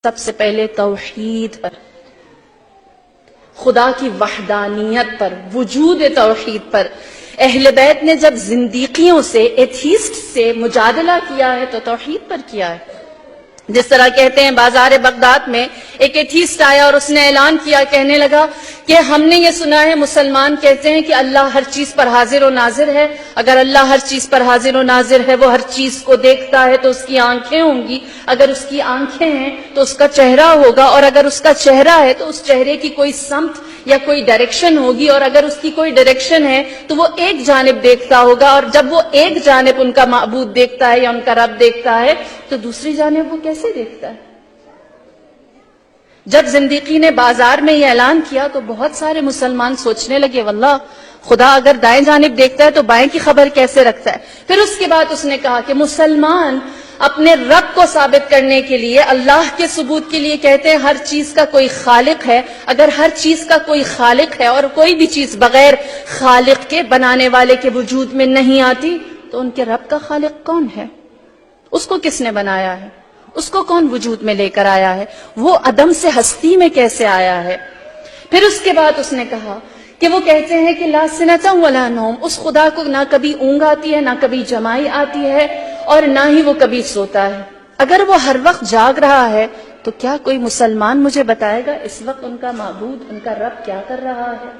سب سے پہلے توحید پر، خدا کی وحدانیت پر، وجود توحید پر اہل بیت نے جب زندیقیوں سے، ایتھیسٹ سے مجادلہ کیا ہے تو توحید پر کیا ہے۔ جس طرح کہتے ہیں بازار بغداد میں ایک ایتھیسٹ آیا اور اس نے اعلان کیا، کہنے لگا کہ ہم نے یہ سنا ہے مسلمان کہتے ہیں کہ اللہ ہر چیز پر حاضر و ناظر ہے، اگر اللہ ہر چیز پر حاضر و ناظر ہے، وہ ہر چیز کو دیکھتا ہے تو اس کی آنکھیں ہوں گی، اگر اس کی آنکھیں ہیں تو اس کا چہرہ ہوگا، اور اگر اس کا چہرہ ہے تو اس چہرے کی کوئی سمت یا کوئی ڈائریکشن ہوگی، اور اگر اس کی کوئی ڈائریکشن ہے تو وہ ایک جانب دیکھتا ہوگا، اور جب وہ ایک جانب ان کا معبود دیکھتا ہے یا ان کا رب دیکھتا ہے تو دوسری جانب وہ کیسے دیکھتا ہے؟ جب زندیقی نے بازار میں یہ اعلان کیا تو بہت سارے مسلمان سوچنے لگے واللہ خدا اگر دائیں جانب دیکھتا ہے تو بائیں کی خبر کیسے رکھتا ہے؟ پھر اس کے بعد اس نے کہا کہ مسلمان اپنے رب کو ثابت کرنے کے لیے، اللہ کے ثبوت کے لیے کہتے ہیں ہر چیز کا کوئی خالق ہے، اگر ہر چیز کا کوئی خالق ہے اور کوئی بھی چیز بغیر خالق کے، بنانے والے کے وجود میں نہیں آتی تو ان کے رب کا خالق کون ہے؟ اس کو کس نے بنایا ہے؟ اس کو کون وجود میں لے کر آیا ہے؟ وہ عدم سے ہستی میں کیسے آیا ہے؟ پھر اس کے بعد اس نے کہا کہ وہ کہتے ہیں کہ لا سنۃ ولا نوم، اس خدا کو نہ کبھی اونگ آتی ہے، نہ کبھی جمائی آتی ہے، اور نہ ہی وہ کبھی سوتا ہے۔ اگر وہ ہر وقت جاگ رہا ہے تو کیا کوئی مسلمان مجھے بتائے گا اس وقت ان کا معبود، ان کا رب کیا کر رہا ہے؟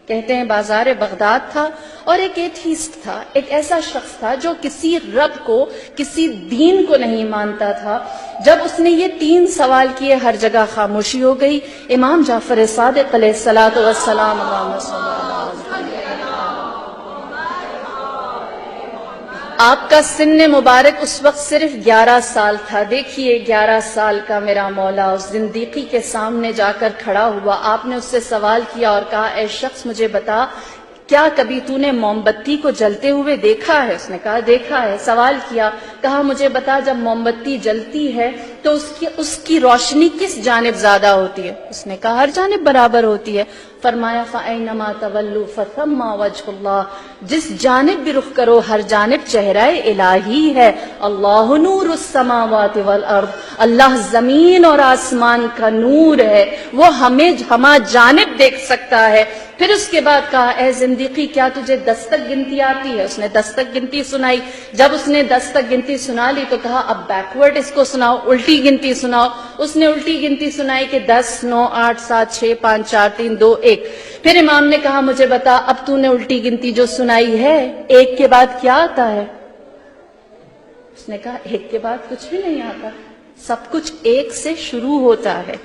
کہتے ہیں بازار بغداد تھا اور ایک ایتھیسٹ تھا، ایک ایسا شخص تھا جو کسی رب کو، کسی دین کو نہیں مانتا تھا۔ جب اس نے یہ 3 سوال کیے ہر جگہ خاموشی ہو گئی۔ امام جعفر صادق علیہ الصلوۃ والسلام آپ کا سن مبارک اس وقت صرف 11 سال تھا۔ دیکھیے 11 سال کا میرا مولا اس زندیقی کے سامنے جا کر کھڑا ہوا۔ آپ نے اس سے سوال کیا اور کہا اے شخص مجھے بتا کیا کبھی تو نے موم بتی کو جلتے ہوئے دیکھا ہے؟ اس نے کہا دیکھا ہے۔ سوال کیا، کہا مجھے بتا جب موم بتی جلتی ہے تو اس کی روشنی کس جانب زیادہ ہوتی ہے؟ اس نے کہا ہر جانب برابر ہوتی ہے۔ فرمایا فَأَيْنَمَا تَوَلُّوا فَثَمَّ وَجْهُ اللَّهِ، جس جانب بھی رخ کرو ہر جانب چہرہ الہی ہے۔ اللہ نور السماوات والارض، اللہ زمین اور آسمان کا نور ہے، وہ ہمیں ہما جانب دیکھ سکتا ہے۔ پھر اس کے بعد کہا اے زندیقی کیا تجھے 10 تک گنتی آتی ہے؟ اس نے 10 تک گنتی سنائی۔ جب اس نے 10 تک گنتی سنا لی تو کہا اب بیکورڈ اس کو سناؤ، الٹی گنتی سناؤ۔ اس نے الٹی گنتی سنائی کہ 10 9 8 7 6 5 4 3 2 1۔ پھر امام نے کہا مجھے بتا اب تو نے الٹی گنتی جو سنائی ہے 1 کے بعد کیا آتا ہے؟ اس نے کہا 1 کے بعد کچھ بھی نہیں آتا، سب کچھ 1 سے شروع ہوتا ہے،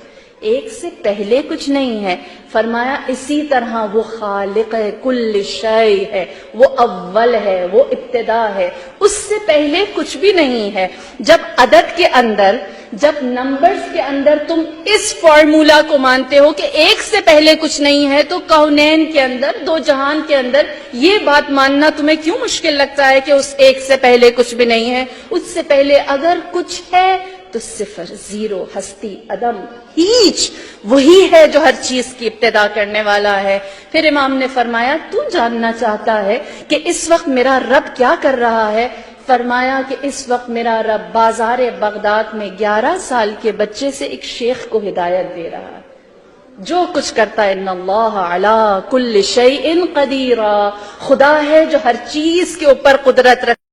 1 سے پہلے کچھ نہیں ہے۔ فرمایا اسی طرح وہ خالق کل شیء ہے، وہ اول ہے، وہ ابتدا ہے، اس سے پہلے کچھ بھی نہیں ہے۔ جب عدد کے اندر، جب نمبرز کے اندر تم اس فارمولا کو مانتے ہو کہ 1 سے پہلے کچھ نہیں ہے تو کونین کے اندر، 2 جہان کے اندر یہ بات ماننا تمہیں کیوں مشکل لگتا ہے کہ اس 1 سے پہلے کچھ بھی نہیں ہے؟ اس سے پہلے اگر کچھ ہے تو 0 0 ہستی عدم ہیچ، وہی ہے جو ہر چیز کی ابتدا کرنے والا ہے۔ پھر امام نے فرمایا تو جاننا چاہتا ہے کہ اس وقت میرا رب کیا کر رہا ہے؟ فرمایا کہ اس وقت میرا رب بازار بغداد میں 11 سال کے بچے سے ایک شیخ کو ہدایت دے رہا ہے۔ جو کچھ کرتا ہے ان اللہ علی کل شیء قدیر، خدا ہے جو ہر چیز کے اوپر قدرت رکھتا ہے۔